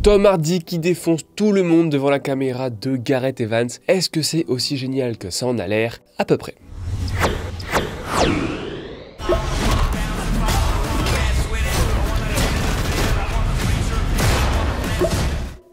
Tom Hardy qui défonce tout le monde devant la caméra de Gareth Evans. Est-ce que c'est aussi génial que ça en a l'air? À peu près.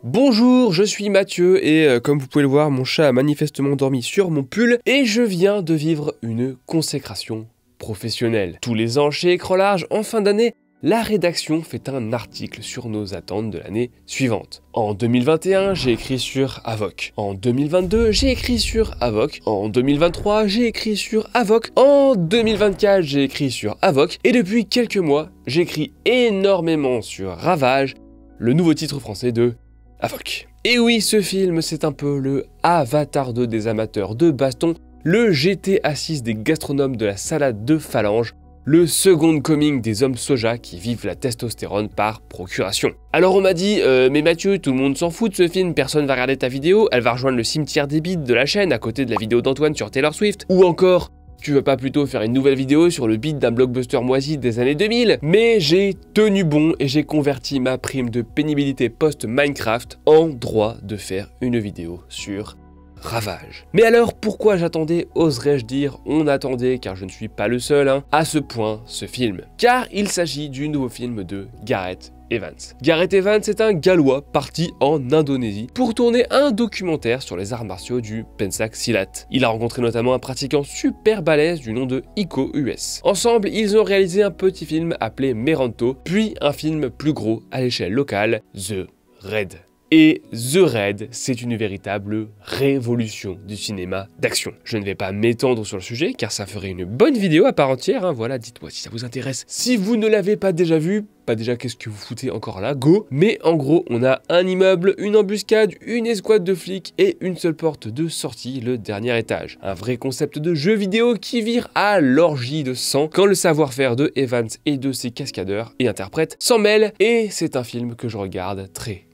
Bonjour, je suis Mathieu et comme vous pouvez le voir, mon chat a manifestement dormi sur mon pull et je viens de vivre une consécration professionnelle. Tous les ans chez Écran Large, en fin d'année, la rédaction fait un article sur nos attentes de l'année suivante. En 2021, j'ai écrit sur Avoc. En 2022, j'ai écrit sur Avoc. En 2023, j'ai écrit sur Avoc. En 2024, j'ai écrit sur Avoc. Et depuis quelques mois, j'écris énormément sur Ravage, le nouveau titre français de Avoc. Et oui, ce film, c'est un peu le Avatar 2 des amateurs de baston, le GTA 6 des gastronomes de la salade de phalange, le second coming des hommes soja qui vivent la testostérone par procuration. Alors on m'a dit, mais Mathieu, tout le monde s'en fout de ce film, personne va regarder ta vidéo, elle va rejoindre le cimetière des beats de la chaîne à côté de la vidéo d'Antoine sur Taylor Swift, ou encore, tu veux pas plutôt faire une nouvelle vidéo sur le beat d'un blockbuster moisi des années 2000? Mais j'ai tenu bon et j'ai converti ma prime de pénibilité post-Minecraft en droit de faire une vidéo sur Ravage. Mais alors pourquoi j'attendais, oserais-je dire, on attendait, car je ne suis pas le seul, à ce point ce film? Car il s'agit du nouveau film de Gareth Evans. Gareth Evans est un Gallois parti en Indonésie pour tourner un documentaire sur les arts martiaux du Pencak Silat. Il a rencontré notamment un pratiquant super balèze du nom de Iko US. Ensemble, ils ont réalisé un petit film appelé Meranto, puis un film plus gros à l'échelle locale, The Raid. Et The Raid, c'est une véritable révolution du cinéma d'action. Je ne vais pas m'étendre sur le sujet car ça ferait une bonne vidéo à part entière, voilà, dites-moi si ça vous intéresse. Si vous ne l'avez pas déjà vu, pas déjà qu'est-ce que vous foutez encore là, go. Mais en gros, on a un immeuble, une embuscade, une escouade de flics et une seule porte de sortie, le dernier étage. Un vrai concept de jeu vidéo qui vire à l'orgie de sang quand le savoir-faire de Evans et de ses cascadeurs et interprètes s'en mêle, et c'est un film que je regarde très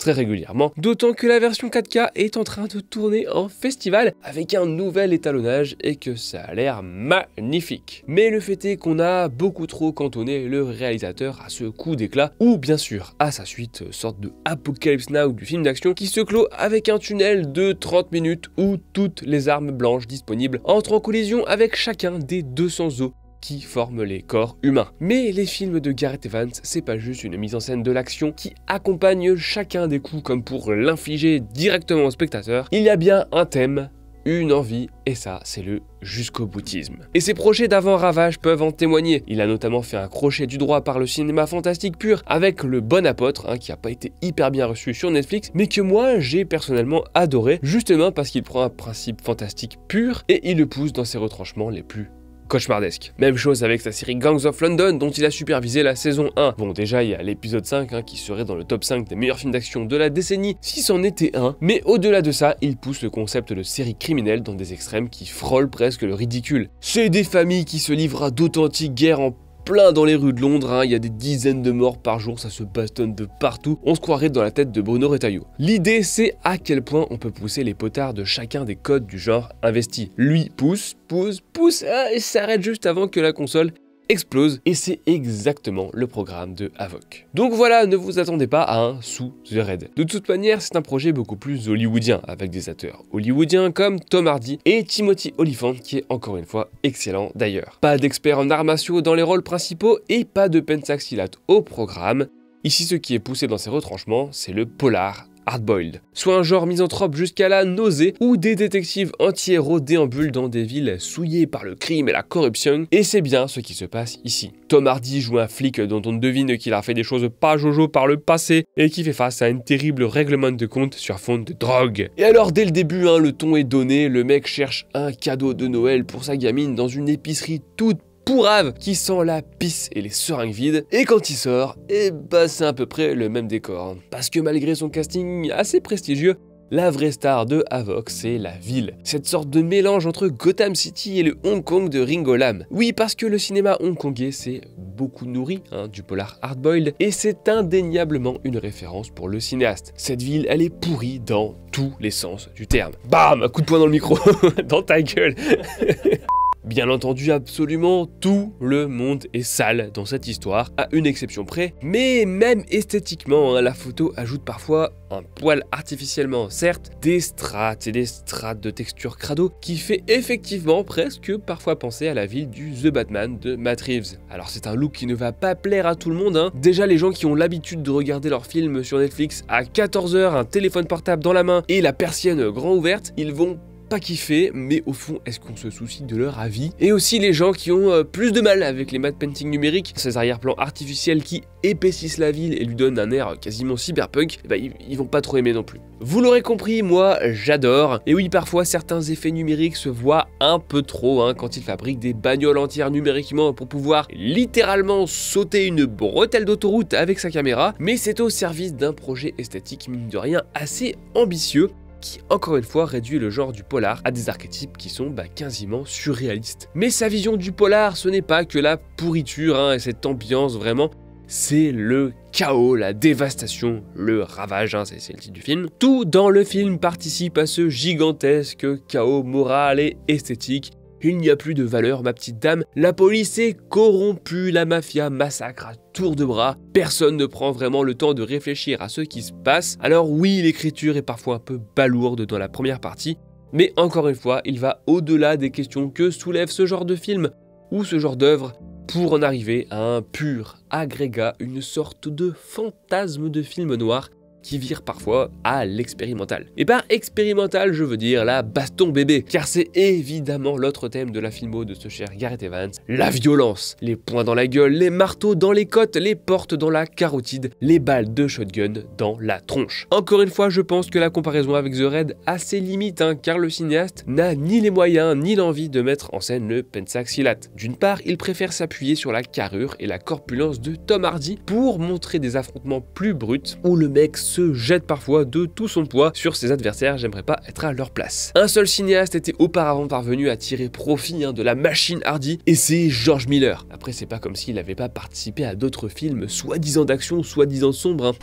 régulièrement, d'autant que la version 4K est en train de tourner en festival avec un nouvel étalonnage et que ça a l'air magnifique. Mais le fait est qu'on a beaucoup trop cantonné le réalisateur à ce coup d'éclat, ou bien sûr à sa suite, sorte de Apocalypse Now du film d'action qui se clôt avec un tunnel de 30 minutes où toutes les armes blanches disponibles entrent en collision avec chacun des 200 os qui forment les corps humains. Mais les films de Gareth Evans, c'est pas juste une mise en scène de l'action qui accompagne chacun des coups comme pour l'infliger directement au spectateur. Il y a bien un thème, une envie, et ça, c'est le jusqu'au boutisme. Et ses projets d'avant Ravage peuvent en témoigner. Il a notamment fait un crochet du droit par le cinéma fantastique pur avec Le Bon Apôtre, qui a pas été hyper bien reçu sur Netflix, mais que moi, j'ai personnellement adoré, justement parce qu'il prend un principe fantastique pur et il le pousse dans ses retranchements les plus cauchemardesque. Même chose avec sa série Gangs of London dont il a supervisé la saison 1. Bon, déjà il y a l'épisode 5 qui serait dans le top 5 des meilleurs films d'action de la décennie si c'en était un, mais au-delà de ça, il pousse le concept de série criminelle dans des extrêmes qui frôlent presque le ridicule. C'est des familles qui se livrent à d'authentiques guerres en plein dans les rues de Londres, il y a des dizaines de morts par jour, ça se bastonne de partout, on se croirait dans la tête de Bruno Retailleau. L'idée c'est à quel point on peut pousser les potards de chacun des codes du genre investi. Lui pousse, et s'arrête juste avant que la console explose, et c'est exactement le programme de Avoc. Donc voilà, ne vous attendez pas à un sous The Raid. De toute manière, c'est un projet beaucoup plus hollywoodien, avec des acteurs hollywoodiens comme Tom Hardy et Timothy Olyphant, qui est encore une fois excellent d'ailleurs. Pas d'experts en arts martiaux dans les rôles principaux, et pas de Pencak Silat au programme. Ici, ce qui est poussé dans ses retranchements, c'est le polar hard-boiled, soit un genre misanthrope jusqu'à la nausée, où des détectives anti-héros déambulent dans des villes souillées par le crime et la corruption, et c'est bien ce qui se passe ici. Tom Hardy joue un flic dont on devine qu'il a fait des choses pas jojo par le passé, et qui fait face à un terrible règlement de compte sur fond de drogue. Et alors dès le début, le ton est donné, le mec cherche un cadeau de Noël pour sa gamine dans une épicerie toute pourrave qui sent la pisse et les seringues vides, et quand il sort, c'est à peu près le même décor. Parce que malgré son casting assez prestigieux, la vraie star de Avoc, c'est la ville. Cette sorte de mélange entre Gotham City et le Hong Kong de Ringo Lam. Oui, parce que le cinéma hongkongais s'est beaucoup nourri du polar hard-boiled, et c'est indéniablement une référence pour le cinéaste. Cette ville, elle est pourrie dans tous les sens du terme. Bam! Un coup de poing dans le micro, dans ta gueule. Bien entendu, absolument tout le monde est sale dans cette histoire, à une exception près, mais même esthétiquement, la photo ajoute parfois un poil artificiellement, certes, des strates et des strates de texture crado qui fait effectivement presque parfois penser à la ville du The Batman de Matt Reeves. Alors c'est un look qui ne va pas plaire à tout le monde, Déjà les gens qui ont l'habitude de regarder leurs films sur Netflix à 14 h, un téléphone portable dans la main et la persienne grand ouverte, ils vont pas kiffer, mais au fond, est-ce qu'on se soucie de leur avis? Et aussi les gens qui ont plus de mal avec les matte painting numériques, ces arrière-plans artificiels qui épaississent la ville et lui donnent un air quasiment cyberpunk, ils vont pas trop aimer non plus. Vous l'aurez compris, moi j'adore, et oui parfois certains effets numériques se voient un peu trop quand ils fabriquent des bagnoles entières numériquement pour pouvoir littéralement sauter une bretelle d'autoroute avec sa caméra, mais c'est au service d'un projet esthétique mine de rien assez ambitieux, qui encore une fois réduit le genre du polar à des archétypes qui sont quasiment surréalistes. Mais sa vision du polar, ce n'est pas que la pourriture et cette ambiance vraiment, c'est le chaos, la dévastation, le ravage, c'est le titre du film. Tout dans le film participe à ce gigantesque chaos moral et esthétique. Il n'y a plus de valeur, ma petite dame, la police est corrompue, la mafia massacre à tour de bras, personne ne prend vraiment le temps de réfléchir à ce qui se passe. Alors oui, l'écriture est parfois un peu balourde dans la première partie, mais encore une fois, il va au-delà des questions que soulève ce genre de film, ou ce genre d'œuvre, pour en arriver à un pur agrégat, une sorte de fantasme de film noir, qui vire parfois à l'expérimental. Et par expérimental, je veux dire la baston bébé, car c'est évidemment l'autre thème de la filmo de ce cher Gareth Evans, la violence, les poings dans la gueule, les marteaux dans les côtes, les portes dans la carotide, les balles de shotgun dans la tronche. Encore une fois, je pense que la comparaison avec The Raid a ses limites, car le cinéaste n'a ni les moyens ni l'envie de mettre en scène le pensaxilate. D'une part, il préfère s'appuyer sur la carrure et la corpulence de Tom Hardy pour montrer des affrontements plus bruts, où le mec se jette parfois de tout son poids sur ses adversaires, j'aimerais pas être à leur place. Un seul cinéaste était auparavant parvenu à tirer profit de la machine Hardy, et c'est George Miller. Après, c'est pas comme s'il n'avait pas participé à d'autres films soi-disant d'action, soi-disant sombres.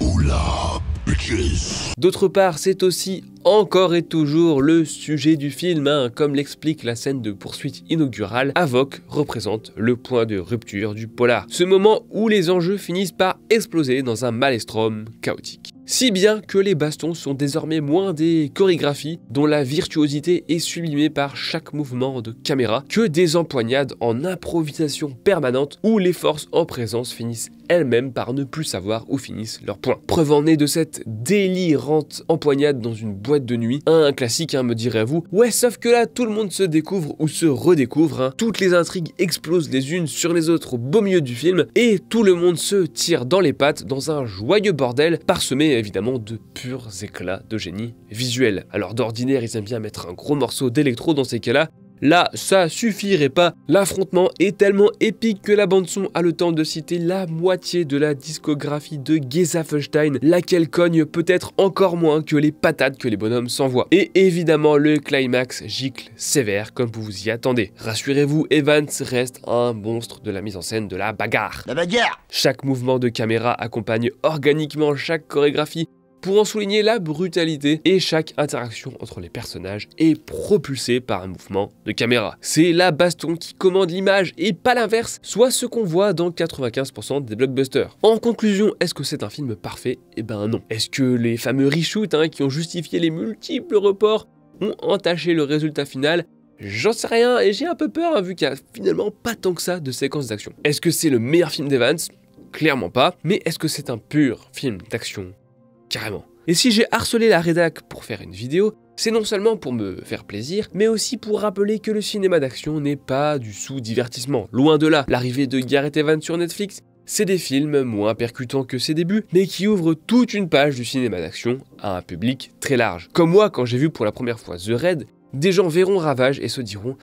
D'autre part, c'est aussi encore et toujours le sujet du film, comme l'explique la scène de poursuite inaugurale, Havok représente le point de rupture du polar. Ce moment où les enjeux finissent par exploser dans un maelstrom chaotique. Si bien que les bastons sont désormais moins des chorégraphies dont la virtuosité est sublimée par chaque mouvement de caméra que des empoignades en improvisation permanente où les forces en présence finissent elles-mêmes par ne plus savoir où finissent leurs points. Preuve en est de cette délirante empoignade dans une boîte de nuit, un classique me direz-vous. Ouais, sauf que là tout le monde se découvre ou se redécouvre, toutes les intrigues explosent les unes sur les autres au beau milieu du film et tout le monde se tire dans les pattes dans un joyeux bordel parsemé évidemment de purs éclats de génie visuel. Alors d'ordinaire ils aiment bien mettre un gros morceau d'électro dans ces cas-là. Là, ça suffirait pas. L'affrontement est tellement épique que la bande-son a le temps de citer la moitié de la discographie de Geza Feuchtstein, laquelle cogne peut-être encore moins que les patates que les bonhommes s'envoient. Et évidemment, le climax gicle sévère comme vous vous y attendez. Rassurez-vous, Evans reste un monstre de la mise en scène de la bagarre. La bagarre! Chaque mouvement de caméra accompagne organiquement chaque chorégraphie, pour en souligner la brutalité, et chaque interaction entre les personnages est propulsée par un mouvement de caméra. C'est la baston qui commande l'image et pas l'inverse, soit ce qu'on voit dans 95% des blockbusters. En conclusion, est-ce que c'est un film parfait? Eh ben non. Est-ce que les fameux reshoots qui ont justifié les multiples reports ont entaché le résultat final? J'en sais rien et j'ai un peu peur vu qu'il n'y a finalement pas tant que ça de séquences d'action. Est-ce que c'est le meilleur film d'Evans? Clairement pas. Mais est-ce que c'est un pur film d'action? Carrément. Et si j'ai harcelé la rédac pour faire une vidéo, c'est non seulement pour me faire plaisir, mais aussi pour rappeler que le cinéma d'action n'est pas du sous-divertissement. Loin de là, l'arrivée de Gareth Evans sur Netflix, c'est des films moins percutants que ses débuts, mais qui ouvrent toute une page du cinéma d'action à un public très large. Comme moi, quand j'ai vu pour la première fois The Raid, des gens verront Ravage et se diront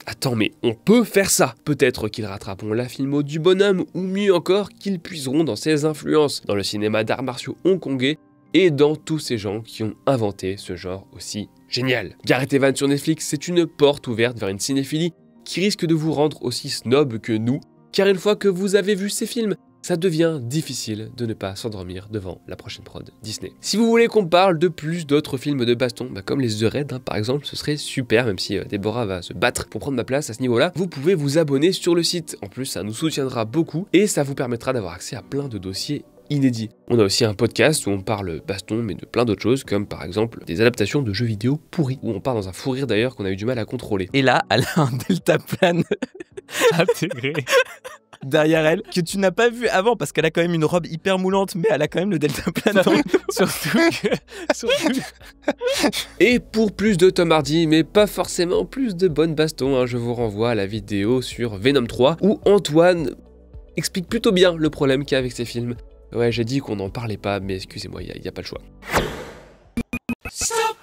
« Attends, mais on peut faire ça !» Peut-être qu'ils rattraperont la filmo du bonhomme, ou mieux encore, qu'ils puiseront dans ses influences, dans le cinéma d'arts martiaux hongkongais, et dans tous ces gens qui ont inventé ce genre aussi génial. Gareth Evans sur Netflix, c'est une porte ouverte vers une cinéphilie qui risque de vous rendre aussi snob que nous, car une fois que vous avez vu ces films, ça devient difficile de ne pas s'endormir devant la prochaine prod Disney. Si vous voulez qu'on parle de plus d'autres films de baston, comme les The Raid par exemple, ce serait super, même si Déborah va se battre pour prendre ma place à ce niveau-là. Vous pouvez vous abonner sur le site, en plus ça nous soutiendra beaucoup et ça vous permettra d'avoir accès à plein de dossiers inédits. On a aussi un podcast où on parle baston mais de plein d'autres choses, comme par exemple des adaptations de jeux vidéo pourris, où on part dans un fou rire d'ailleurs qu'on a eu du mal à contrôler. Et là, elle a un deltaplane intégré derrière elle, que tu n'as pas vu avant, parce qu'elle a quand même une robe hyper moulante, mais elle a quand même le deltaplane. surtout. Et pour plus de Tom Hardy, mais pas forcément plus de bonnes bastons, je vous renvoie à la vidéo sur Venom 3, où Antoine explique plutôt bien le problème qu'il y a avec ces films. Ouais, j'ai dit qu'on n'en parlait pas, mais excusez-moi, il n'y a pas le choix. Stop.